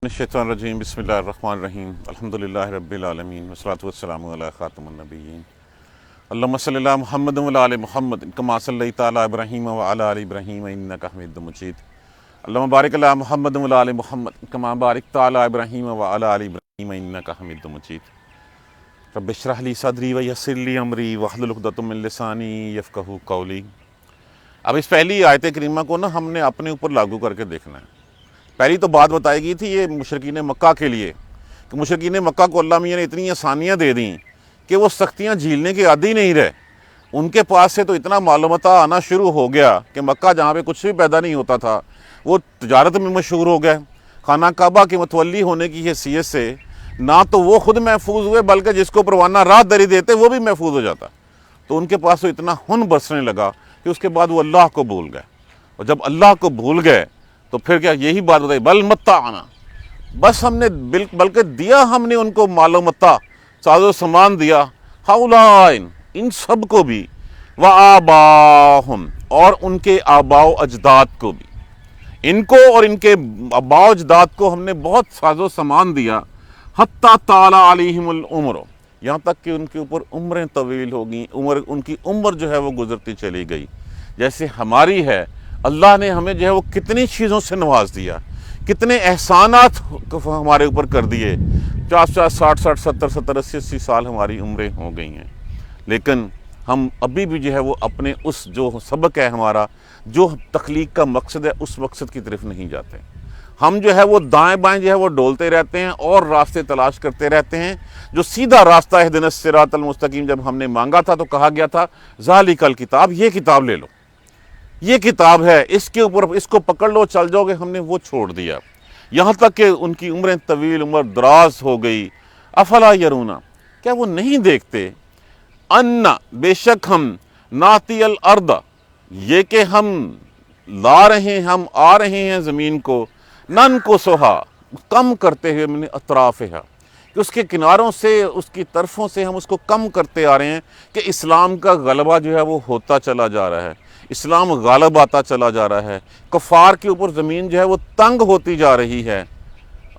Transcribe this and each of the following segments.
الشیطانالرجیم بسم اللہ الرحمن الرحیم الحمدللہ رب العالمین والصلاة والسلام علی خاتم النبیین اللہم صلی اللہ محمد و علی محمد کما صلیت علی ابراہیم و علی آل ابراہیم انک حمید مجید اللہم بارک علی محمد و علی محمد کما بارکت علی ابراہیم و علی آل ابراہیم انک حمید مجید رب اشرح لی صدری ویسر لی امری واحلل عقدۃ من لسانی یفقہوا قولی۔ اب اس پہلی آیت کریمہ کو ہم نے اپنے اوپر لاگو کر کے دیکھنا ہے۔ پہلی تو بات بتائی گئی تھی یہ مشرکین مکہ کے لیے کہ مشرکین مکہ کو اللہ میاں نے اتنی آسانیاں دے دیں کہ وہ سختیاں جھیلنے کے عادی نہیں رہے۔ ان کے پاس سے تو اتنا معلومات آنا شروع ہو گیا کہ مکہ جہاں پہ کچھ بھی پیدا نہیں ہوتا تھا وہ تجارت میں مشہور ہو گئے۔ خانہ کعبہ کے متولی ہونے کی حیثیت سے نہ تو وہ خود محفوظ ہوئے بلکہ جس کو پروانہ راہ دری دیتے وہ بھی محفوظ ہو جاتا۔ تو ان کے پاس تو اتنا ہن برسنے لگا کہ اس کے بعد وہ اللہ کو بھول گئے، اور جب اللہ کو بھول گئے تو پھر کیا یہی بات بتائی بل متعنا، بس ہم نے بلکہ دیا ہم نے ان کو مال و متاع، ساز و سامان دیا، ہؤلاء ان سب کو بھی، وآباہم اور ان کے آباء و اجداد کو بھی، ان کو اور ان کے آباء و اجداد کو ہم نے بہت ساز و سامان دیا، حتی طال علیہم العمر، یہاں تک کہ ان کے اوپر عمریں طویل ہو گئیں، ان کی عمر جو ہے وہ گزرتی چلی گئی۔ جیسے ہماری ہے، اللہ نے ہمیں جو ہے وہ کتنی چیزوں سے نواز دیا، کتنے احسانات ہمارے اوپر کر دیے۔ 50 60 70 80 سال ہماری عمریں ہو گئی ہیں، لیکن ہم ابھی بھی جو ہے وہ اپنے اس جو سبق ہے ہمارا، جو تخلیق کا مقصد ہے، اس مقصد کی طرف نہیں جاتے۔ ہم جو ہے وہ دائیں بائیں جو ہے وہ ڈولتے رہتے ہیں اور راستے تلاش کرتے رہتے ہیں۔ جو سیدھا راستہ اہدنا الصراط المستقیم جب ہم نے مانگا تھا تو کہا گیا تھا ذالک الکتاب، یہ کتاب لے لو، یہ کتاب ہے، اس کے اوپر اس کو پکڑ لو، چل جاؤ گے۔ ہم نے وہ چھوڑ دیا، یہاں تک کہ ان کی عمریں طویل، عمر دراز ہو گئی۔ افلا یرونا، کیا وہ نہیں دیکھتے، انا بے شک ہم ناتی الارض، یہ کہ ہم لا رہے ہیں، ہم آ رہے ہیں زمین کو، نن کو سہا کم کرتے ہوئے من اطرافہا، کہ اس کے کناروں سے، اس کی طرفوں سے ہم اس کو کم کرتے آ رہے ہیں کہ اسلام کا غلبہ جو ہے وہ ہوتا چلا جا رہا ہے، اسلام غالب آتا چلا جا رہا ہے، کفار کے اوپر زمین جو ہے وہ تنگ ہوتی جا رہی ہے۔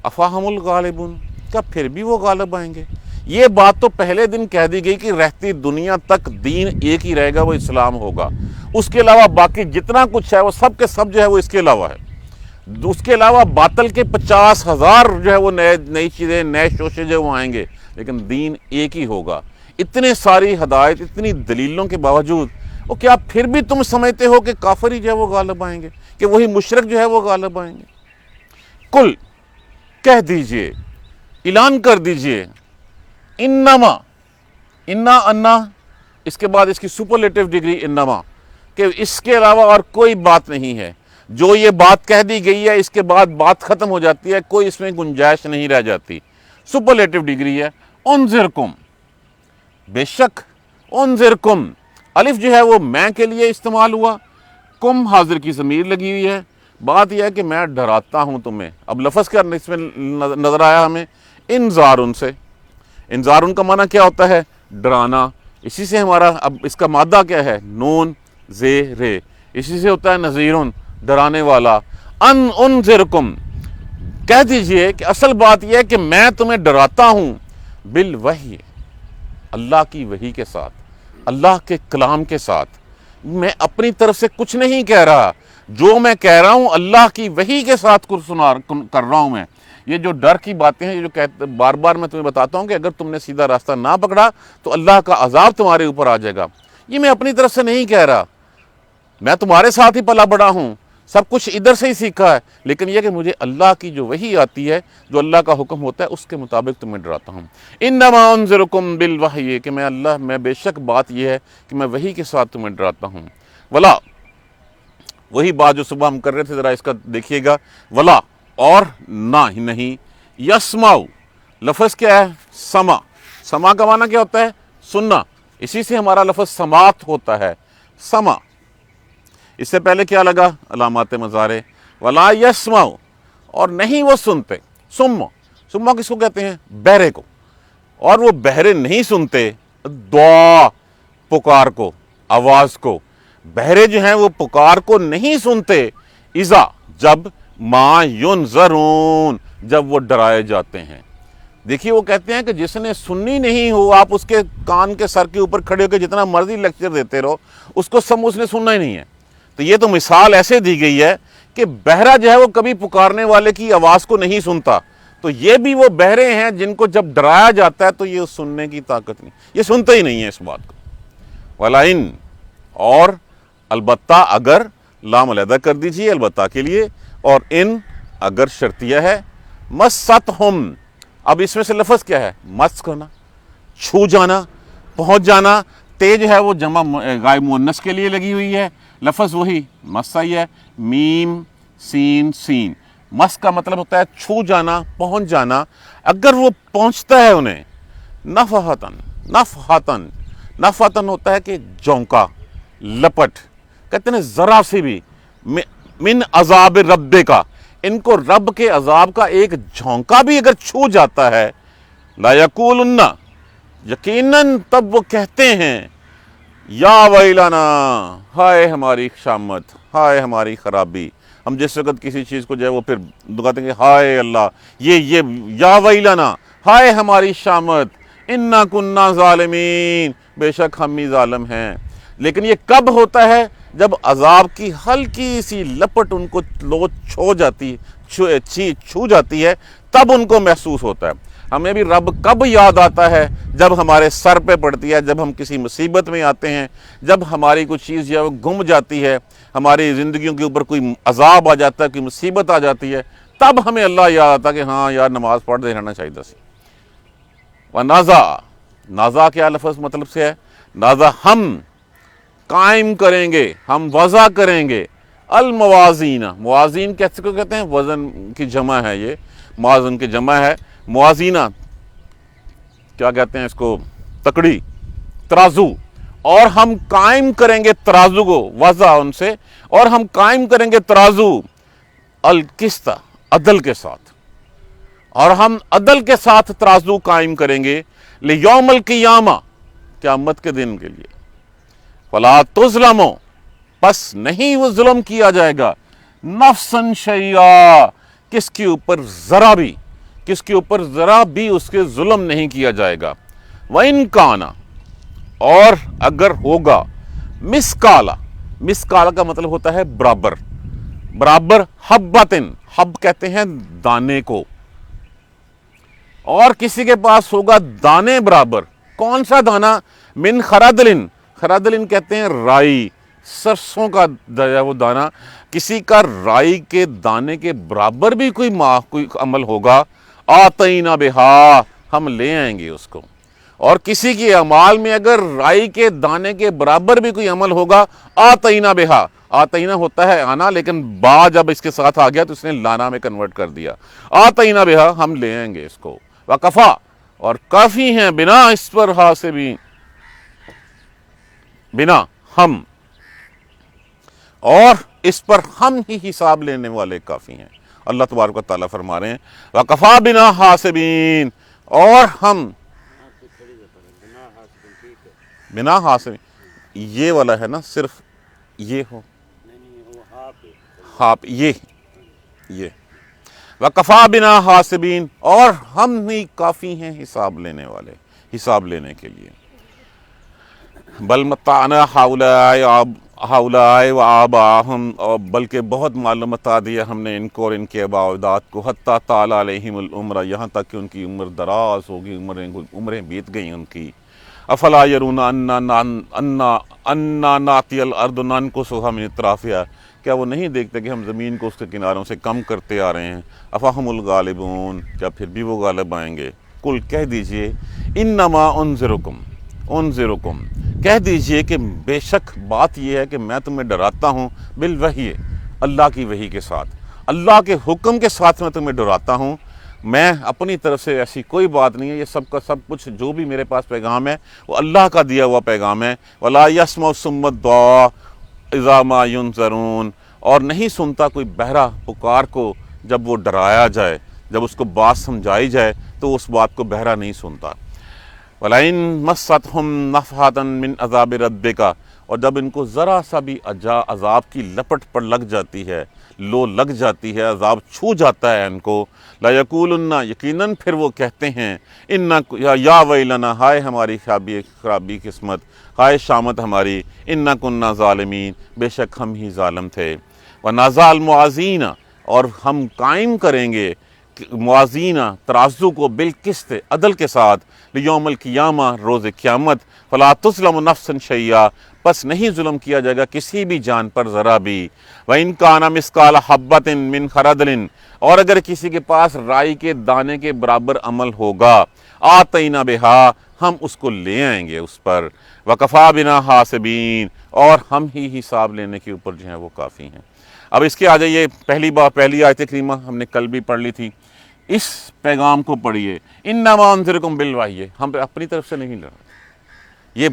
افاہم الغالبون، کیا پھر بھی وہ غالب آئیں گے؟ یہ بات تو پہلے دن کہہ دی گئی کہ رہتی دنیا تک دین ایک ہی رہے گا، وہ اسلام ہوگا، اس کے علاوہ باقی جتنا کچھ ہے وہ سب کے سب جو ہے وہ اس کے علاوہ ہے۔ اس کے علاوہ باطل کے 50,000 جو ہے وہ نئی چیزیں، نئے شوشے جو وہ آئیں گے، لیکن دین ایک ہی ہوگا۔ اتنے ساری ہدایت، اتنی دلیلوں کے باوجود وہ کیا پھر بھی تم سمجھتے ہو کہ کافر ہی جو ہے وہ غالب آئیں گے، کہ وہی مشرک جو ہے وہ غالب آئیں گے؟ کل کہہ دیجئے، اعلان کر دیجئے، انما، انا اس کے بعد اس کی سپرلیٹو ڈگری انما، کہ اس کے علاوہ اور کوئی بات نہیں ہے۔ جو یہ بات کہہ دی گئی ہے اس کے بعد بات ختم ہو جاتی ہے، کوئی اس میں گنجائش نہیں رہ جاتی، سپرلیٹو ڈگری ہے۔ انذرکم، بے شک، انذرکم، الف جو ہے وہ میں کے لیے استعمال ہوا، کم حاضر کی ضمیر لگی ہوئی ہے۔ بات یہ ہے کہ میں ڈراتا ہوں تمہیں۔ اب لفظ کیا اس میں نظر آیا ہمیں؟ انذارن سے۔ انذارن کا معنی کیا ہوتا ہے؟ ڈرانا۔ اسی سے ہمارا اب اس کا مادہ کیا ہے؟ نون زے رے، اسی سے ہوتا ہے نذیرن، ڈرانے والا۔ انذرکم، کہہ دیجئے کہ اصل بات یہ ہے کہ میں تمہیں ڈراتا ہوں بالوحی، اللہ کی وحی کے ساتھ، اللہ کے کلام کے ساتھ۔ میں اپنی طرف سے کچھ نہیں کہہ رہا، جو میں کہہ رہا ہوں اللہ کی وحی کے ساتھ کر رہا ہوں میں۔ یہ جو ڈر کی باتیں ہیں، جو بار بار میں تمہیں بتاتا ہوں کہ اگر تم نے سیدھا راستہ نہ پکڑا تو اللہ کا عذاب تمہارے اوپر آ جائے گا، یہ میں اپنی طرف سے نہیں کہہ رہا، میں تمہارے ساتھ ہی پلا بڑا ہوں، سب کچھ ادھر سے ہی سیکھا ہے، لیکن یہ کہ مجھے اللہ کی جو وحی آتی ہے، جو اللہ کا حکم ہوتا ہے، اس کے مطابق تمہیں ڈراتا ہوں۔ انما انذرکم بالوحی، کہ میں بے شک بات یہ ہے کہ میں وحی کے ساتھ تمہیں ڈراتا ہوں۔ ولا، وہی بات جو صبح ہم کر رہے تھے، ذرا اس کا دیکھیے گا، ولا اور نہ ہی نہیں، یسمعو، لفظ کیا ہے؟ سما۔ سما کا معنی کیا ہوتا ہے؟ سننا، اسی سے ہمارا لفظ سماعت ہوتا ہے، سما۔ اس سے پہلے کیا لگا؟ علامات مضارع، ولا یسمعو، اور نہیں وہ سنتے، سما کس کو کہتے ہیں؟ بہرے کو، اور وہ بہرے نہیں سنتے دعا، پکار کو، آواز کو۔ بہرے جو ہیں وہ پکار کو نہیں سنتے، اذا، جب، ما ینذرون، جب وہ ڈرائے جاتے ہیں۔ دیکھیے وہ کہتے ہیں کہ جس نے سنی نہیں ہو، آپ اس کے کان کے سر کے اوپر کھڑے ہو کے جتنا مرضی لیکچر دیتے رہو، اس نے سننا ہی نہیں ہے۔ تو یہ تو مثال ایسے دی گئی ہے کہ بہرا جو ہے وہ کبھی پکارنے والے کی آواز کو نہیں سنتا، تو یہ بھی وہ بہرے ہیں جن کو جب ڈرایا جاتا ہے تو یہ سننے کی طاقت نہیں، یہ سنتے ہی نہیں ہے اس بات کو۔ وَلَئِن، اور البتہ اگر، لام علیحدہ کر دیجئے البتہ کے لیے، اور ان اگر شرطیہ ہے، مَسَّتْهُمْ، اب اس میں سے لفظ کیا ہے؟ مس کرنا، چھو جانا، پہنچ جانا۔ تے جو ہے وہ جمع غائب مؤنث کے لیے لگی ہوئی ہے، لفظ وہی مس ہی ہے، میم سین سین۔ مس کا مطلب ہوتا ہے چھو جانا، پہنچ جانا۔ اگر وہ پہنچتا ہے انہیں، نفحتن، نفحتن، نفحتن ہوتا ہے کہ جونکا، لپٹ، کہتے ہیں ذرا سی بھی، من عذاب رب کا، ان کو رب کے عذاب کا ایک جھونکا بھی اگر چھو جاتا ہے، لا یقولن، یقیناً تب وہ کہتے ہیں، یا ویلنا، ہائے ہماری شامت، ہائے ہماری خرابی۔ ہم جس وقت کسی چیز کو جو ہے وہ پھر کہتے ہیں کہ ہائے اللہ، یہ یا ویلنا، ہائے ہماری شامت، انا کننا ظالمین، بے شک ہم ہی ظالم ہیں۔ لیکن یہ کب ہوتا ہے؟ جب عذاب کی ہلکی سی لپٹ ان کو چھو جاتی ہے، تب ان کو محسوس ہوتا ہے۔ ہمیں بھی رب کب یاد آتا ہے؟ جب ہمارے سر پہ پڑتی ہے، جب ہم کسی مصیبت میں آتے ہیں، جب ہماری کوئی چیز جو ہے وہ گم جاتی ہے، ہماری زندگیوں کے اوپر کوئی عذاب آ جاتا ہے، کوئی مصیبت آ جاتی ہے، تب ہمیں اللہ یاد آتا ہے کہ ہاں یار نماز پڑھ دے رہنا چاہیے سی۔ وَنَازَا، نازا کیا لفظ مطلب سے ہے؟ نازا ہم قائم کریں گے، ہم وضع کریں گے، الموازین، موازین کیسے کو کہتے ہیں؟ وزن کی جمع ہے، یہ موازن کی جمع ہے۔ موازینہ کیا کہتے ہیں اس کو؟ تکڑی، ترازو۔ اور ہم قائم کریں گے ترازو کو، وضع ان سے، اور ہم قائم کریں گے ترازو، القسط، عدل کے ساتھ، اور ہم عدل کے ساتھ ترازو قائم کریں گے، لیوم القیامہ، قیامت کے دن کے لیے۔ فلا تظلموا، پس نہیں وہ ظلم کیا جائے گا، نفسن شیئا، کس کے اوپر ذرا بھی، کس کے اوپر ذرا بھی اس کے ظلم نہیں کیا جائے گا۔ وَإِن كَانَ، اور اگر ہوگا، مسکالا، مسکالا کا مطلب ہوتا ہے برابر، برابر، حبتن، حب کہتے ہیں دانے کو، اور کسی کے پاس ہوگا دانے برابر۔ کون سا دانہ؟ من خردلن، خردلن کہتے ہیں رائی، سرسوں کا وہ دانہ، کسی کا رائی کے دانے کے برابر بھی کوئی عمل ہوگا، آتینا بہا، ہم لے آئیں گے اس کو۔ اور کسی کے اعمال میں اگر رائی کے دانے کے برابر بھی کوئی عمل ہوگا، آتینا بہا، آتینا ہوتا ہے آنا، لیکن با جب اس کے ساتھ آ گیا تو اس نے لانا میں کنورٹ کر دیا، آتینا بہا، ہم لے آئیں گے اس کو۔ وکفا، اور کافی ہیں، بنا اس پر حاسبین، بنا ہم، اور اس پر ہم ہی حساب لینے والے کافی ہیں۔ اللہ تبارک و تعالیٰ فرما رہے ہیں وَقَفَا بِنَا حَاسِبِينَ، اور ہم، بنا حاسبین، یہ والا ہے نا، صرف یہ ہو، ہاپ، یہ وَقَفَا بِنَا حَاسِبِينَ، اور ہم ہی کافی ہیں حساب لینے والے، حساب لینے کے لیے۔ بل متعنا ہؤلاء وآباءہم، اور بلکہ بہت معلومات دیا ہم نے ان کو اور ان کے آباء و اجداد کو، حتیٰ طال علیہم العمر، یہاں تک کہ ان کی عمر دراز ہوگی، عمریں بیت گئیں ان کی۔ افلا یرون انا ناتی الارض ننقصها من اطرافها، کیا وہ نہیں دیکھتے کہ ہم زمین کو اس کے کناروں سے کم کرتے آ رہے ہیں؟ افہم الغالبون، کیا پھر بھی وہ غالب آئیں گے؟ قل، کہہ دیجئے، انما انذرکم، کہہ دیجئے کہ بے شک بات یہ ہے کہ میں تمہیں ڈراتا ہوں، بالوحی، اللہ کی وحی کے ساتھ، اللہ کے حکم کے ساتھ میں تمہیں ڈراتا ہوں۔ میں اپنی طرف سے ایسی کوئی بات نہیں ہے، یہ سب کا سب کچھ جو بھی میرے پاس پیغام ہے وہ اللہ کا دیا ہوا پیغام ہے۔ وَلَا يَسْمَعُ الصُّمُّ الدُّعَاءَ إِذَا مَا يُنذَرُونَ، اور نہیں سنتا کوئی بہرا پکار کو جب وہ ڈرایا جائے، جب اس کو بات سمجھائی جائے تو اس بات کو بہرا نہیں سنتا۔ وَلَئِن مَسَّتْهُمْ نَفْحَةٌ مِّنْ عَذَابِ رَبِّكَ، اور جب ان کو ذرا سا بھی عذاب کی لپٹ پر لگ جاتی ہے، لو لگ جاتی ہے، عذاب چھو جاتا ہے ان کو، لا یقولن، یقیناً پھر وہ کہتے ہیں، یا ویلنا، ہائے ہماری خرابی قسمت، ہائے شامت ہماری، انا کننا ظالمین، بے شک ہم ہی ظالم تھے، ونازع الموازین، اور ہم قائم کریں گے موازین، ترازو کو، بالقسط، عدل کے ساتھ، لیوم القیامہ، روز قیامت، فلا تظلم نفس شیئا، پس نہیں ظلم کیا جائے گا کسی بھی جان پر ذرا بھی، وَإِن كَانَ مِثْقَالَ حَبَّةٍ مِّن خَرَدٍ، اور اگر کسی کے پاس رائی کے دانے کے برابر عمل ہوگا، آتَيْنَا بِهَا، ہم اس کو لے آئیں گے اس پر، وَكَفَىٰ بِنَا حَاسِبِينَ، اور ہم ہی حساب لینے کے اوپر جو ہیں وہ کافی ہیں۔ اب اس کے آگے یہ پہلی آیت کریمہ ہم نے کل بھی پڑھ لی تھی، اس پیغام کو پڑھیے، انما انذرکم بالوحی، ہم اپنی طرف سے نہیں لڑ رہے، یہ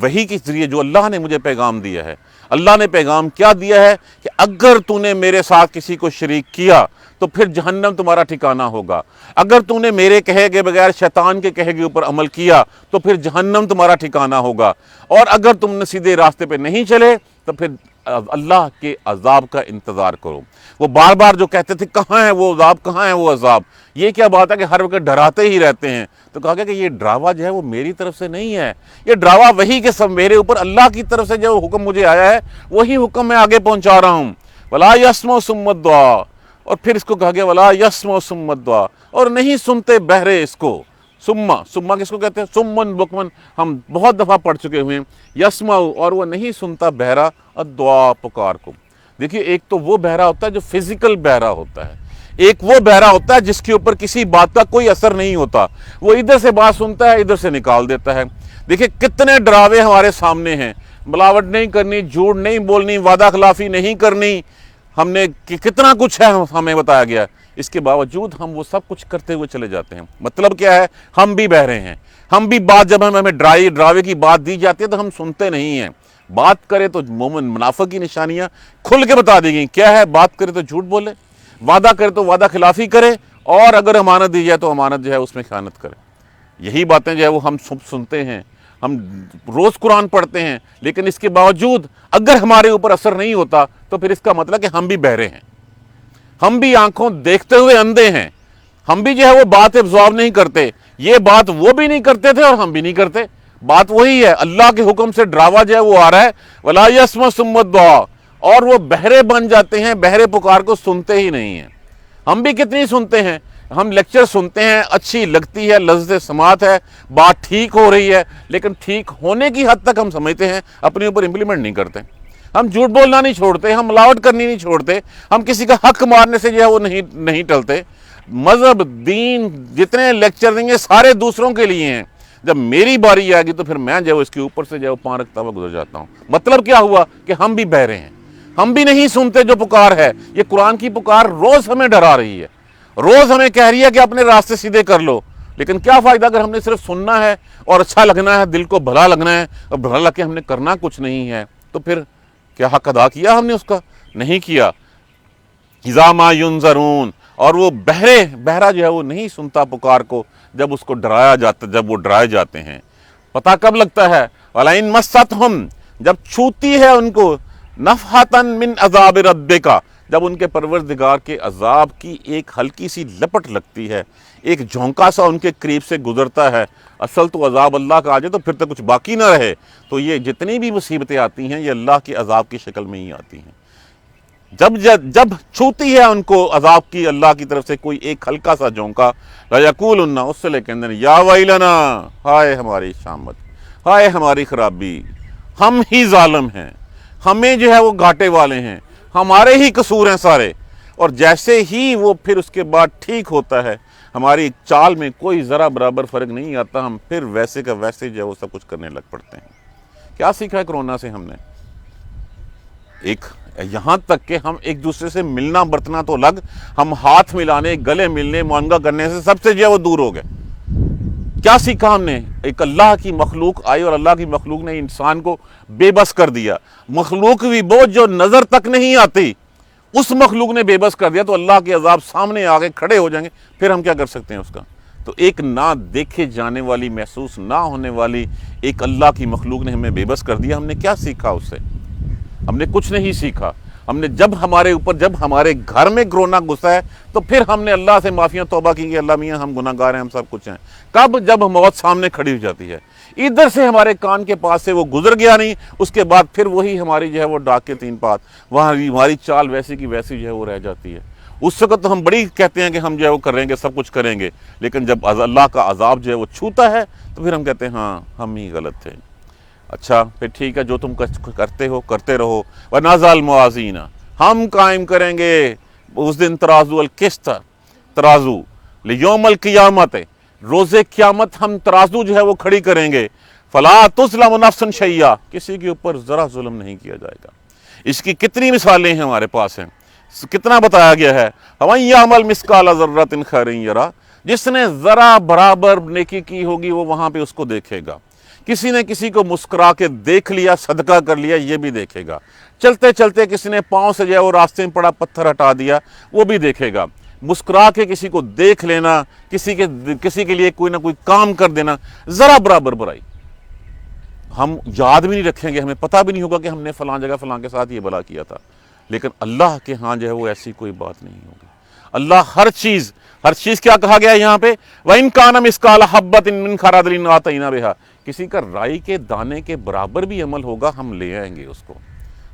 وحی کے ذریعے جو اللہ نے مجھے پیغام دیا ہے۔ اللہ نے پیغام کیا دیا ہے کہ اگر تو نے میرے ساتھ کسی کو شریک کیا تو پھر جہنم تمہارا ٹھکانہ ہوگا، اگر تو نے میرے کہے کے بغیر شیطان کے کہے کے اوپر عمل کیا تو پھر جہنم تمہارا ٹھکانہ ہوگا، اور اگر تم نے سیدھے راستے پہ نہیں چلے تو پھر اللہ کے عذاب کا انتظار کرو۔ وہ بار بار جو کہتے تھے کہاں ہے وہ عذاب، کہاں ہے وہ عذاب، یہ کیا بات ہے کہ ہر وقت ڈراتے ہی رہتے ہیں؟ تو کہا گیا کہ یہ ڈراوا جو ہے وہ میری طرف سے نہیں ہے، یہ ڈراوا وہی کہ سب میرے اوپر اللہ کی طرف سے جو حکم مجھے آیا ہے وہی حکم میں آگے پہنچا رہا ہوں۔ وَلَا يَسْمَعُ ثُمَّ الدُّعَاءَ، اور پھر اس کو کہا گیا وَلَا يَسْمَعُ ثُمَّ الدُّعَاءَ، اور نہیں سنتے بہرے اس کو۔ سما کس کو کہتے ہیں؟ سمن بکمن، ہم بہت دفعہ پڑھ چکے ہوئے ہیں۔ یسمع، اور وہ نہیں سنتا بہرا، الدعا، پکار کو۔ دیکھیے ایک تو وہ بہرا ہوتا ہے جو فزیکل بہرا ہوتا ہے، ایک وہ بہرا ہوتا ہے جس کے اوپر کسی بات کا کوئی اثر نہیں ہوتا، وہ ادھر سے بات سنتا ہے ادھر سے نکال دیتا ہے۔ دیکھیے کتنے ڈراوے ہمارے سامنے ہیں، ملاوٹ نہیں کرنی، جھوٹ نہیں بولنی، وعدہ خلافی نہیں کرنی، ہم نے کتنا کچھ ہے ہمیں بتایا گیا، اس کے باوجود ہم وہ سب کچھ کرتے ہوئے چلے جاتے ہیں۔ مطلب کیا ہے؟ ہم بھی بہرے ہیں، ہم بھی بات جب ہمیں ڈراوے کی بات دی جاتی ہے تو ہم سنتے نہیں ہیں۔ بات کرے تو مومن منافق کی نشانیاں کھل کے بتا دی گئیں، کیا ہے؟ بات کرے تو جھوٹ بولے، وعدہ کرے تو وعدہ خلافی کرے، اور اگر امانت دی جائے تو امانت جو ہے اس میں خیانت کرے۔ یہی باتیں جو ہے وہ ہم سنتے ہیں، ہم روز قرآن پڑھتے ہیں، لیکن اس کے باوجود اگر ہمارے اوپر اثر نہیں ہوتا تو پھر اس کا مطلب کہ ہم بھی بہرے ہیں، ہم بھی آنکھوں دیکھتے ہوئے اندھے ہیں، ہم بھی جو ہے وہ بات ابزارو نہیں کرتے۔ یہ بات وہ بھی نہیں کرتے تھے اور ہم بھی نہیں کرتے، بات وہی ہے، اللہ کے حکم سے ڈراوا جو ہے وہ آ رہا ہے، وَلَا يَسْمَعُ ثُمَّ الدُّعَاءَ، اور وہ بہرے بن جاتے ہیں، بہرے پکار کو سنتے ہی نہیں ہیں۔ ہم بھی کتنی سنتے ہیں، ہم لیکچر سنتے ہیں، اچھی لگتی ہے، لذت سماعت ہے، بات ٹھیک ہو رہی ہے، لیکن ٹھیک ہونے کی حد تک ہم سمجھتے ہیں، اپنے اوپر امپلیمنٹ نہیں کرتے۔ ہم جھوٹ بولنا نہیں چھوڑتے، ہم ملاوٹ کرنی نہیں چھوڑتے، ہم کسی کا حق مارنے سے جو ہے وہ نہیں ٹلتے۔ مذہب، دین، جتنے لیکچر دیں گے سارے دوسروں کے لیے ہیں، جب میری باری آئے گی تو پھر میں جو اس کے اوپر سے جو پاں رکھتا ہوا گزر جاتا ہوں۔ مطلب کیا ہوا کہ ہم بھی بہرے ہیں، ہم بھی نہیں سنتے جو پکار ہے۔ یہ قرآن کی پکار روز ہمیں ڈرا رہی ہے، روز ہمیں کہہ رہی ہے کہ اپنے راستے سیدھے کر لو، لیکن کیا فائدہ اگر ہم نے صرف سننا ہے اور اچھا لگنا ہے، دل کو بھلا لگنا ہے، اور بھلا لگ کے ہم نے کرنا کچھ نہیں ہے، تو پھر کیا حق ادا کیا ہم نے اس کا؟ نہیں کیا۔ اذا ما ینذرون، اور وہ بہرا جو ہے وہ نہیں سنتا پکار کو جب اس کو ڈرایا جاتا، جب وہ ڈرائے جاتے ہیں۔ پتہ کب لگتا ہے؟ وَلَئِن مَسَّتْهُمْ، جب چھوتی ہے ان کو، نَفْحَةً مِّنْ عَذَابِ رَبِّكَ، جب ان کے پروردگار کے عذاب کی ایک ہلکی سی لپٹ لگتی ہے، ایک جھونکا سا ان کے قریب سے گزرتا ہے، اصل تو عذاب اللہ کا آ جائے تو پھر تو کچھ باقی نہ رہے، تو یہ جتنی بھی مصیبتیں آتی ہیں یہ اللہ کے عذاب کی شکل میں ہی آتی ہیں۔ جب چھوتی ہے ان کو عذاب کی اللہ کی طرف سے کوئی ایک ہلکا سا جھونکا، لَيَقُولُنَّ، اس سے لے کے اندر، یا ویلنا، ہائے ہماری شامت، ہائے ہماری خرابی، ہم ہی ظالم ہیں، ہمیں جو ہے وہ گھاٹے والے ہیں، ہمارے ہی قصور ہیں سارے۔ اور جیسے ہی وہ پھر اس کے بعد ٹھیک ہوتا ہے، ہماری چال میں کوئی ذرا برابر فرق نہیں آتا، ہم پھر ویسے کا ویسے جو ہے وہ سب کچھ کرنے لگ پڑتے ہیں۔ کیا سیکھا ہے کرونا سے ہم نے؟ یہاں تک کہ ہم ایک دوسرے سے ملنا برتنا تو الگ، ہم ہاتھ ملانے، گلے ملنے، معانقہ کرنے سے سب سے جو ہے وہ دور ہو گئے۔ کیا سیکھا ہم نے؟ ایک اللہ کی مخلوق آئی اور اللہ کی مخلوق نے انسان کو بے بس کر دیا۔ مخلوق بھی بہت جو نظر تک نہیں آتی، اس مخلوق نے بے بس کر دیا، تو اللہ کے عذاب سامنے آگے کھڑے ہو جائیں گے، پھر ہم کیا کر سکتے ہیں اس کا؟ تو ایک نہ دیکھے جانے والی، محسوس نہ ہونے والی ایک اللہ کی مخلوق نے ہمیں بے بس کر دیا۔ ہم نے کیا سیکھا اس سے؟ ہم نے کچھ نہیں سیکھا۔ ہم نے جب ہمارے گھر میں کرونا گھسا ہے تو پھر ہم نے اللہ سے معافیاں توبہ کی کہ اللہ میاں ہم گناہ گار ہیں، ہم سب کچھ ہیں۔ کب؟ جب موت سامنے کھڑی ہو جاتی ہے، ادھر سے ہمارے کان کے پاس سے وہ گزر گیا نہیں، اس کے بعد پھر وہی ہماری جو ہے وہ ڈاک کے تین پات، وہاں ہماری چال ویسی کی ویسی جو ہے وہ رہ جاتی ہے۔ اس وقت تو ہم بڑی کہتے ہیں کہ ہم جو ہے وہ کریں گے، سب کچھ کریں گے، لیکن جب اللہ کا عذاب جو ہے وہ چھوتا ہے تو پھر ہم کہتے ہیں ہاں ہم ہی غلط تھے۔ اچھا پھر ٹھیک ہے، جو تم کرتے ہو کرتے رہو۔ وَنَزَعَ الْمَوَازِينَ، ہم قائم کریں گے اس دن ترازو القسط، ترازو لیوم القیامت، روز قیامت ہم ترازو جو ہے وہ کھڑی کریں گے۔ فَلَا تُظْلَمُ نَفْسٌ شَيْئًا، کسی کے اوپر ذرا ظلم نہیں کیا جائے گا۔ اس کی کتنی مثالیں ہیں ہمارے پاس ہیں، کتنا بتایا گیا ہے۔ وَمَن يَعْمَلْ مِثْقَالَ ذَرَّةٍ خَيْرًا يَرَهُ، جس نے ذرا برابر نیکی کی ہوگی وہ وہاں پہ اس کو دیکھے گا۔ کسی نے کسی کو مسکرا کے دیکھ لیا، صدقہ کر لیا، یہ بھی دیکھے گا۔ چلتے چلتے کسی نے پاؤں سے جو ہے وہ راستے میں پڑا پتھر ہٹا دیا، وہ بھی دیکھے گا۔ مسکرا کے کسی کو دیکھ لینا، کسی کے لیے کوئی نہ کوئی کام کر دینا، ذرا برابر برائی ہم یاد بھی نہیں رکھیں گے، ہمیں پتہ بھی نہیں ہوگا کہ ہم نے فلاں جگہ فلاں کے ساتھ یہ بھلا کیا تھا، لیکن اللہ کے ہاں جو ہے وہ ایسی کوئی بات نہیں ہوگی۔ اللہ ہر چیز کیا کہا گیا ہے یہاں پہ، وَإِن كَانَ مِثْقَالَ حَبَّةٍ مِّن خَرْدَلٍ أَتَيْنَا بِهَا، کسی کا رائی کے دانے کے برابر بھی عمل ہوگا ہم لے آئیں گے اس کو۔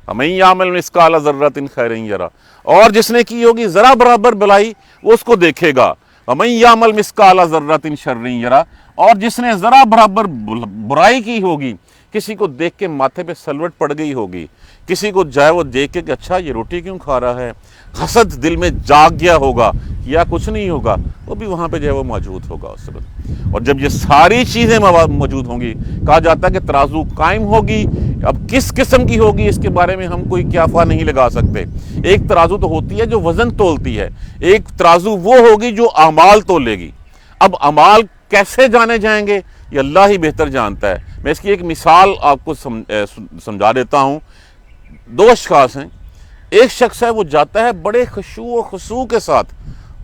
وَمَن يَعْمَلْ مِثْقَالَ ذَرَّةٍ خَيْرًا يَرَهُ، اور جس نے کی ہوگی ذرا برابر بلائی وہ اس کو دیکھے گا۔ وَمَن يَعْمَلْ مِثْقَالَ ذَرَّةٍ شَرًّا يَرَهُ، اور جس نے ذرا برابر برائی کی ہوگی، کسی کو دیکھ کے ماتھے پہ سلوٹ پڑ گئی ہوگی، کسی کو جائے وہ دیکھ کے کہ اچھا یہ روٹی کیوں کھا رہا ہے، حسد دل میں جاگ گیا ہوگا یا کچھ نہیں ہوگا، وہ بھی وہاں پہ جو ہے وہ موجود ہوگا اس وقت۔ اور جب یہ ساری چیزیں موجود ہوں گی، کہا جاتا ہے کہ ترازو قائم ہوگی۔ اب کس قسم کی ہوگی اس کے بارے میں ہم کوئی کیافہ نہیں لگا سکتے۔ ایک ترازو تو ہوتی ہے جو وزن تولتی ہے، ایک ترازو وہ ہوگی جو اعمال تولے گی۔ اب اعمال کیسے جانے جائیں گے یہ اللہ ہی بہتر جانتا ہے۔ میں اس کی ایک مثال آپ کو سمجھا دیتا ہوں۔ دو اشخاص ہیں، ایک شخص ہے وہ جاتا ہے بڑے خشوع و خضوع کے ساتھ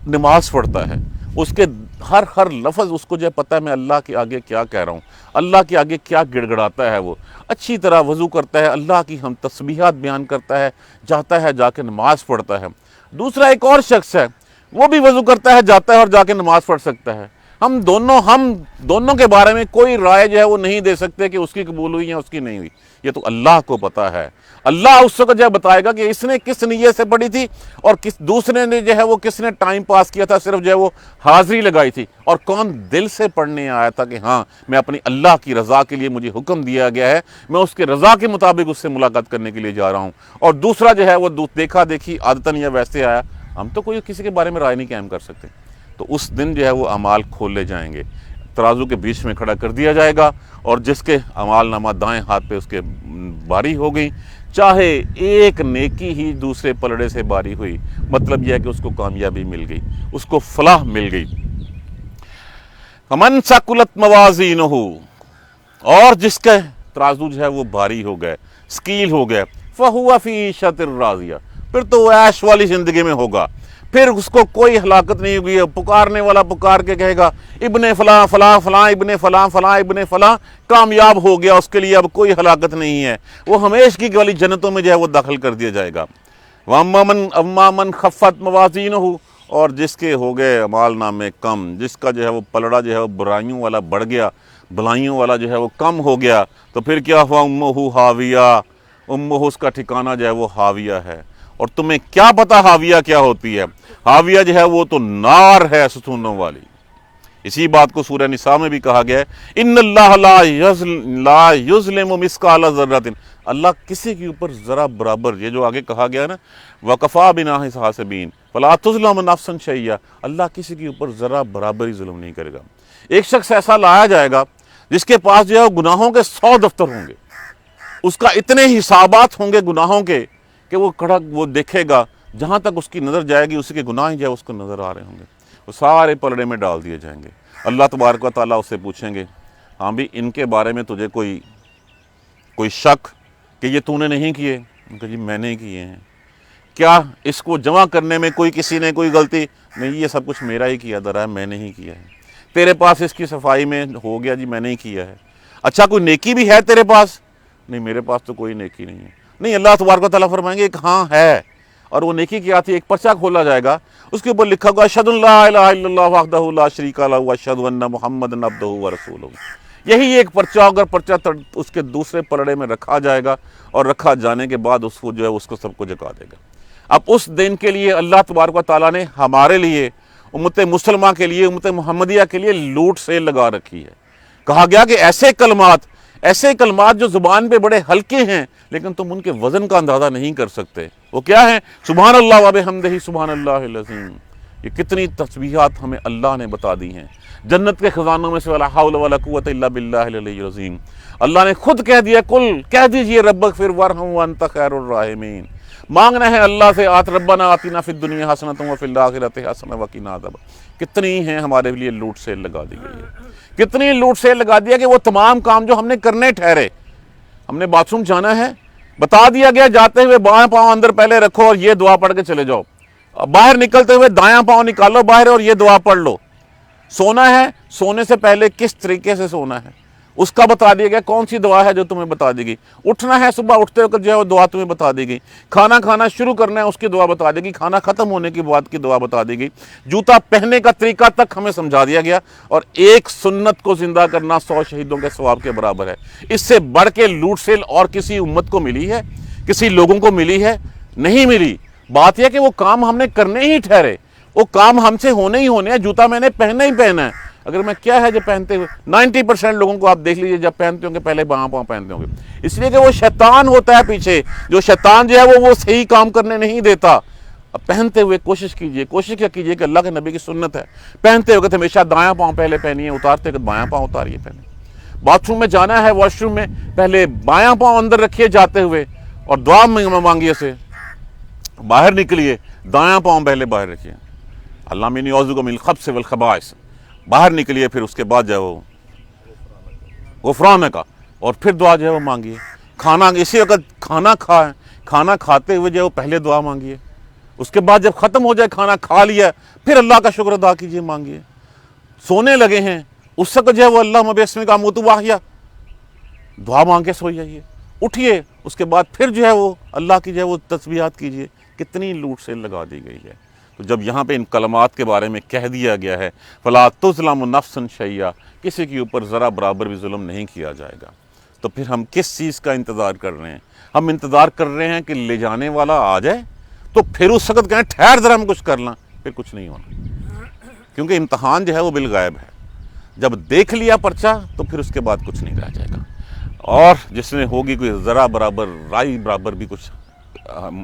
نماز پڑھتا ہے، اس کے ہر لفظ اس کو جو ہے پتہ ہے میں اللہ کے آگے کیا کہہ رہا ہوں، اللہ کے آگے کیا گڑ گڑاتا ہے، وہ اچھی طرح وضو کرتا ہے، اللہ کی ہم تسبیحات بیان کرتا ہے، جاتا ہے جا کے نماز پڑھتا ہے۔ دوسرا ایک اور شخص ہے، وہ بھی وضو کرتا ہے، جاتا ہے اور جا کے نماز پڑھ سکتا ہے۔ ہم دونوں کے بارے میں کوئی رائے جو ہے وہ نہیں دے سکتے کہ اس کی قبول ہوئی یا اس کی نہیں ہوئی، یہ تو اللہ کو پتہ ہے۔ اللہ اس وقت جو ہے بتائے گا کہ اس نے کس نیت سے پڑھی تھی اور دوسرے نے جو ہے وہ کس نے ٹائم پاس کیا تھا، صرف جو ہے وہ حاضری لگائی تھی، اور کون دل سے پڑھنے آیا تھا کہ ہاں میں اپنی اللہ کی رضا کے لیے مجھے حکم دیا گیا ہے، میں اس کے رضا کے مطابق اس سے ملاقات کرنے کے لیے جا رہا ہوں، اور دوسرا جو ہے وہ دیکھا دیکھی عادتاً یا ویسے آیا۔ ہم تو کوئی کسی کے بارے میں رائے نہیں قائم کر سکتے۔ تو اس دن جو ہے وہ اعمال کھولے جائیں گے، ترازو کے بیچ میں کھڑا کر دیا جائے گا، اور جس کے اعمال نامہ دائیں ہاتھ پہ اس کے باری ہو گئی، چاہے ایک نیکی ہی دوسرے پلڑے سے باری ہوئی، مطلب یہ ہے کہ اس کو کامیابی مل گئی، اس کو فلاح مل گئی۔ فَمَن ثَقُلَتْ مَوَازِينُهُ، اور جس کا ترازو جو ہے وہ بھاری ہو گئے، سکیل ہو گئے، فَهُوَ فِي عِيشَةٍ رَاضِيَةٍ، پھر تو وہ عیش والی زندگی میں ہوگا، پھر اس کو کوئی ہلاکت نہیں ہوگی۔ پکارنے والا پکار کے کہے گا ابن فلاں فلاں فلاں ابن فلاں فلاں ابن فلاں کامیاب ہو گیا، اس کے لیے اب کوئی ہلاکت نہیں ہے، وہ ہمیشہ کی والی جنتوں میں جو ہے وہ داخل کر دیا جائے گا۔ وَأَمَّا مَنْ خَفَّتْ مَوَازِينُهُ، اور جس کے ہو گئے اعمال نامے کم، جس کا جو ہے وہ پلڑا جو ہے وہ برائیوں والا بڑھ گیا، بھلائیوں والا جو ہے وہ کم ہو گیا، تو پھر کیا ہوا؟ أُمُّهُ حاویہ، امہ اس کا ٹھکانہ جو ہے وہ حاویہ ہے۔ اور تمہیں کیا پتا حاویہ کیا ہوتی ہے؟ حاویہ جو ہے وہ تو نار ہے ستونوں والی۔ اسی بات کو سورہ نساء میں بھی کہا گیا ہے، ان اللہ لا یظلم مثقال ذرۃ، اللہ کسی کے اوپر ذرا برابر، یہ جو آگے کہا گیا نا وَكَفَىٰ بِنَا حَاسِبِينَ فَلَا تُظْلَمُ نَفْسٌ شَيْئًا، اللہ کسی کے اوپر ذرا برابر ہی ظلم نہیں کرے گا۔ ایک شخص ایسا لایا جائے گا جس کے پاس جو ہے گناہوں کے 100 دفتر ہوں گے، اس کا اتنے حسابات ہوں گے گناہوں کے کہ وہ کڑک وہ دیکھے گا، جہاں تک اس کی نظر جائے گی اسی کے گناہ جو ہے اس کو نظر آ رہے ہوں گے، وہ سارے پلڑے میں ڈال دیے جائیں گے۔ اللہ تبارک و تعالیٰ اس سے پوچھیں گے ہاں بھی ان کے بارے میں تجھے کوئی شک کہ یہ تو نے نہیں کیے؟ ان کہ جی میں نے کیے ہیں۔ کیا اس کو جمع کرنے میں کسی نے کوئی غلطی نہیں؟ یہ سب کچھ میرا ہی کیا درا ہے، میں نے ہی کیا ہے۔ تیرے پاس اس کی صفائی میں ہو گیا جی میں نے ہی کیا ہے۔ اچھا کوئی نیکی بھی ہے تیرے پاس؟ نہیں میرے پاس تو کوئی نیکی نہیں ہے۔ نہیں، اللہ تبارک و تعالیٰ فرمائیں گے ایک ہاں ہے، اور وہ نیکی کی آتی ہے، ایک پرچہ کھولا جائے گا، اس کے اوپر لکھا ہوگا اشہد ان لا الہ الا اللہ وحدہ لا شریک لہ واشہد ان محمدا عبدہ ورسولہ۔ یہی ایک پرچہ، اگر پرچہ اس کے دوسرے پلڑے میں رکھا جائے گا، اور رکھا جانے کے بعد اس کو جو ہے اس کو سب کو جگا دے گا۔ اب اس دن کے لیے اللہ تبارک و تعالیٰ نے ہمارے لیے، امت مسلمہ کے لیے، امت محمدیہ کے لیے لوٹ سیل لگا رکھی ہے۔ کہا گیا کہ ایسے کلمات جو زبان پہ بڑے ہلکے ہیں لیکن تم ان کے وزن کا اندازہ نہیں کر سکتے، وہ کیا ہیں؟ سبحان اللہ و بحمدہ سبحان اللہ العظیم۔ یہ کتنی تسبیحات ہمیں اللہ نے بتا دی ہیں۔ جنت کے خزانوں میں سے ولا حول ولا قوت الا باللہ العلی العظیم۔ اللہ نے خود کہہ دیا، کل کہہ دیجئے رب اغفر وارحم وانت خیر الراحمین۔ مانگنا ہے اللہ سے ربنا آتنا فی الدنیا حسنۃ وفی الآخرۃ حسنۃ وقنا عذاب۔ کتنی ہیں ہمارے لیے لوٹ سیل لگا دی گئی ہے، کتنی لوٹ سیل لگا دیا کہ وہ تمام کام جو ہم نے کرنے ٹھہرے، ہم نے باتھ روم جانا ہے، بتا دیا گیا جاتے ہوئے بائیں پاؤں اندر پہلے رکھو اور یہ دعا پڑھ کے چلے جاؤ، باہر نکلتے ہوئے دایاں پاؤں نکالو باہر اور یہ دعا پڑھ لو۔ سونا ہے، سونے سے پہلے کس طریقے سے سونا ہے اس کا بتا دیا گیا، کون سی دعا ہے جو تمہیں بتا دی گئی۔ اٹھنا ہے صبح اٹھتے وقت جو ہے وہ دعا تمہیں بتا دی گئی۔ کھانا کھانا شروع کرنا ہے اس کی دعا بتا دی گئی۔ کھانا ختم ہونے کے بعد کی دعا بتا دی گئی۔ جوتا پہننے کا طریقہ تک ہمیں سمجھا دیا گیا، اور ایک سنت کو زندہ کرنا 100 شہیدوں کے ثواب کے برابر ہے۔ اس سے بڑھ کے لوٹ سیل اور کسی امت کو ملی ہے، کسی لوگوں کو ملی ہے؟ نہیں ملی۔ بات یہ کہ وہ کام ہم نے کرنے ہی ٹھہرے، وہ کام ہم سے ہونے ہی ہونے ہیں۔ جوتا میں نے پہننا ہی پہنا ہے۔ اگر میں کیا ہے جو پہنتے ہوئے 90% لوگوں کو آپ دیکھ لیجئے جب پہنتے ہوں گے پہلے بایاں پاؤں پہنتے ہوں گے، اس لیے کہ وہ شیطان ہوتا ہے پیچھے، جو شیطان جو ہے وہ صحیح کام کرنے نہیں دیتا۔ اب پہنتے ہوئے کوشش کیا کیجئے کہ اللہ کے نبی کی سنت ہے، پہنتے وقت ہمیشہ دایاں پاؤں پہلے پہنیے، اتارتے وقت بایاں پاؤں اتاریے پہلے۔ باتھ روم میں جانا ہے، واش روم میں، پہلے بایاں پاؤں اندر رکھیے جاتے ہوئے اور دعا مانگیے سے باہر نکلیے، دایاں پاؤں پہلے باہر رکھیے، اللہم انی اعوذ بک من الخبث والخبائث، باہر نکلیے، پھر اس کے بعد جو ہے وہ غفرانک کا، اور پھر دعا جو ہے وہ مانگیے۔ کھانا اسی وقت کھانا کھائیں، کھانا کھاتے ہوئے جو ہے وہ پہلے دعا مانگیے، اس کے بعد جب ختم ہو جائے کھانا کھا لیا پھر اللہ کا شکر ادا کیجیے، مانگیے۔ سونے لگے ہیں اس وقت جو ہے وہ اللہم باسمک اموت واحیا، دعا مانگ کے سو جائیے، اٹھیے، اس کے بعد پھر جو ہے وہ اللہ کی جو ہے وہ تسبیحات کیجیے۔ کتنی لوٹ سیل لگا دی گئی ہے۔ تو جب یہاں پہ ان کلمات کے بارے میں کہہ دیا گیا ہے فلا تظلم نفس شیئا، کسی کے اوپر ذرا برابر بھی ظلم نہیں کیا جائے گا، تو پھر ہم کس چیز کا انتظار کر رہے ہیں؟ ہم انتظار کر رہے ہیں کہ لے جانے والا آ جائے تو پھر اس وقت کہیں ٹھہر ذرا ہم کچھ کر لیں، پھر کچھ نہیں ہونا، کیونکہ امتحان جو ہے وہ بالغیب ہے۔ جب دیکھ لیا پرچہ تو پھر اس کے بعد کچھ نہیں رہ جائے گا، اور جس میں ہوگی کوئی ذرا برابر رائی برابر بھی کچھ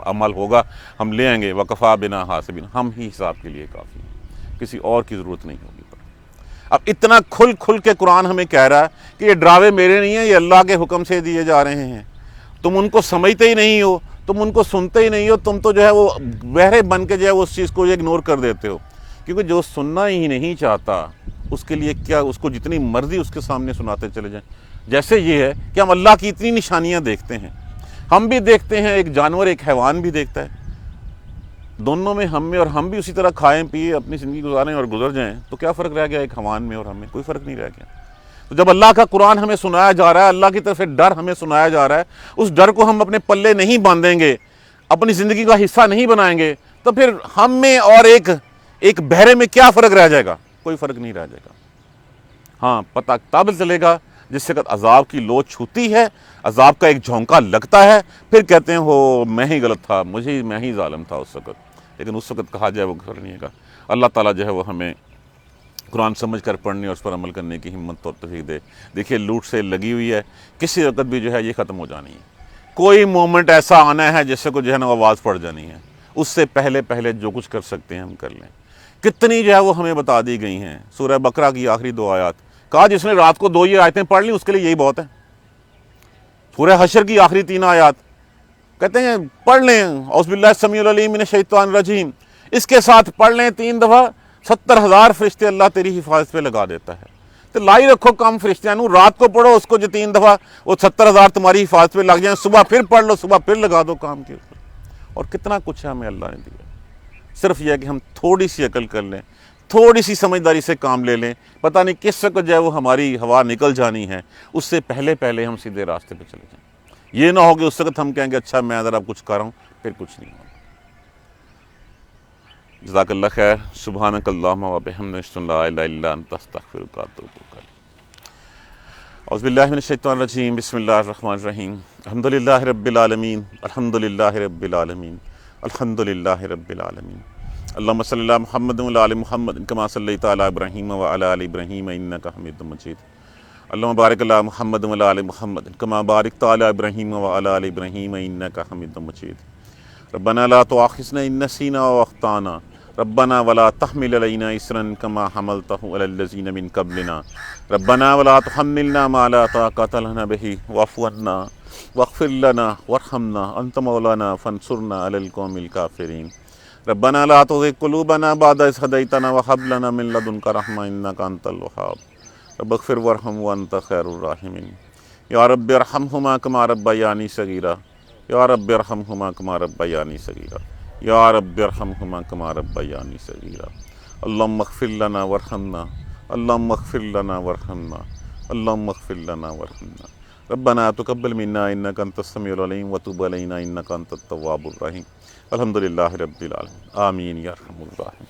عمل ہوگا ہم لے آئیں گے، وکفا بنا حاسبین، ہم ہی حساب کے لیے کافی ہیں، کسی اور کی ضرورت نہیں ہوگی۔ اب اتنا کھل کے قرآن ہمیں کہہ رہا ہے کہ یہ ڈراوے میرے نہیں ہیں، یہ اللہ کے حکم سے دیے جا رہے ہیں، تم ان کو سمجھتے ہی نہیں ہو، تم ان کو سنتے ہی نہیں ہو، تم تو جو ہے وہ بہرے بن کے جو ہے اس چیز کو اگنور کر دیتے ہو، کیونکہ جو سننا ہی نہیں چاہتا اس کے لیے کیا، اس کو جتنی مرضی اس کے سامنے سناتے چلے جائیں۔ جیسے یہ ہے کہ ہم اللہ کی اتنی نشانیاں دیکھتے ہیں، ہم بھی دیکھتے ہیں، ایک جانور ایک حیوان بھی دیکھتا ہے، دونوں میں ہم میں اور ہم بھی اسی طرح کھائیں پیے اپنی زندگی گزاریں اور گزر جائیں، تو کیا فرق رہ گیا ایک حیوان میں اور ہم میں؟ کوئی فرق نہیں رہ گیا۔ تو جب اللہ کا قرآن ہمیں سنایا جا رہا ہے، اللہ کی طرف سے ڈر ہمیں سنایا جا رہا ہے، اس ڈر کو ہم اپنے پلے نہیں باندھیں گے، اپنی زندگی کا حصہ نہیں بنائیں گے، تو پھر ہم میں اور ایک بہرے میں کیا فرق رہ جائے گا؟ کوئی فرق نہیں رہ جائے گا۔ ہاں، پتہ تب چلے گا جس وقت عذاب کی لو چھوتی ہے، عذاب کا ایک جھونکا لگتا ہے، پھر کہتے ہیں ہو میں ہی غلط تھا، میں ہی ظالم تھا اس وقت، لیکن اس وقت کہا جائے وہ کرنے کا۔ اللہ تعالیٰ جو ہے وہ ہمیں قرآن سمجھ کر پڑھنے اور اس پر عمل کرنے کی ہمت اور توفیق دے۔ دیکھیے لوٹ سے لگی ہوئی ہے، کسی وقت بھی جو ہے یہ ختم ہو جانی ہے، کوئی مومنٹ ایسا آنا ہے جس سے کو جو ہے نا آواز پڑ جانی ہے، اس سے پہلے جو کچھ کر سکتے ہیں ہم کر لیں۔ کتنی جو ہے وہ ہمیں بتا دی گئی ہیں۔ سورہ بقرہ کی آخری 2 آیات، کہا جس نے رات کو 2 یہ آیتیں پڑھ لی اس کے لیے یہی بہت ہے۔ سورہ حشر کی آخری 3 آیات کہتے ہیں پڑھ لیں اعوذ باللہ السمیع العلیم من الشیطان الرجیم، اس کے ساتھ پڑھ لیں 3 دفعہ، 70,000 فرشتے اللہ تیری حفاظت پہ لگا دیتا ہے۔ تو لائی رکھو کم فرشتیاں، رات کو پڑھو اس کو جو 3 دفعہ، وہ 70,000 تمہاری حفاظت پہ لگ جائیں، صبح پھر پڑھ لو، صبح پھر لگا دو کام کے اوپر۔ اور کتنا کچھ ہے ہمیں اللہ نے دیا، صرف یہ ہے کہ ہم تھوڑی سی عقل کر لیں، تھوڑی سی سمجھداری سے کام لے لیں، پتہ نہیں کس وقت جو ہے وہ ہماری ہوا نکل جانی ہے، اس سے پہلے ہم سیدھے راستے پہ چلے جائیں۔ یہ نہ ہو کہ اس وقت ہم کہیں گے اچھا میں ذرا کچھ کر رہا ہوں، پھر کچھ نہیں ہوگا۔ جزاک اللہ خیر۔ سبحانک اللہم و بحمدک، اشہد ان لا الہ الا انت، استغفرک و اتوب الیک۔ اعوذ باللہ من الشیطان الرجیم، بسم اللہ الرحمن الرحیم۔ الحمدللہ رب العالمین، الحمدللہ رب العالمین، الحمدللہ رب العالمین۔ اللہم صلی علی محمد وعلی آل محمد کما صلیت علی ابراہیم وعلی آل ابراہیم انک حمید مجید۔ اللہم بارک علی محمد وعلی آل محمد کما بارکت علی ابراہیم وعلی آل ابراہیم انک حمید مجید۔ ربنا لا تؤاخذنا ان نسینا واخطانا، ربنا ولا تحمل علینا اصرا کما حملتہ علی الذین من قبلنا، ربنا ولا تحملنا ما لا طاقة لنا به واعف عنا واغفر لنا وارحمنا انت مولانا فانصرنا علی القوم الکافرین۔ ربنا لا تزغ قلوبنا بعد إذ هديتنا وهب لنا من لدنك رحمة إنك أنت الوهاب رب اغفر وارحم وأنت خير الراحمين۔ يا رب ارحمهما كما ربياني صغيرا، يا رب ارحمهما كما ربياني صغيرا، يا رب ارحمهما كما ربياني صغيرا۔ اللهم اغفر لنا وارحمنا، اللهم اغفر لنا وارحمنا، اللهم اغفر لنا وارحمنا۔ ربنا تقبل منا إنك أنت السميع العليم وتب علينا إنك أنت التواب الرحيم۔ الحمدللہ رب العالمین، آمین یا ارحم الراحمین۔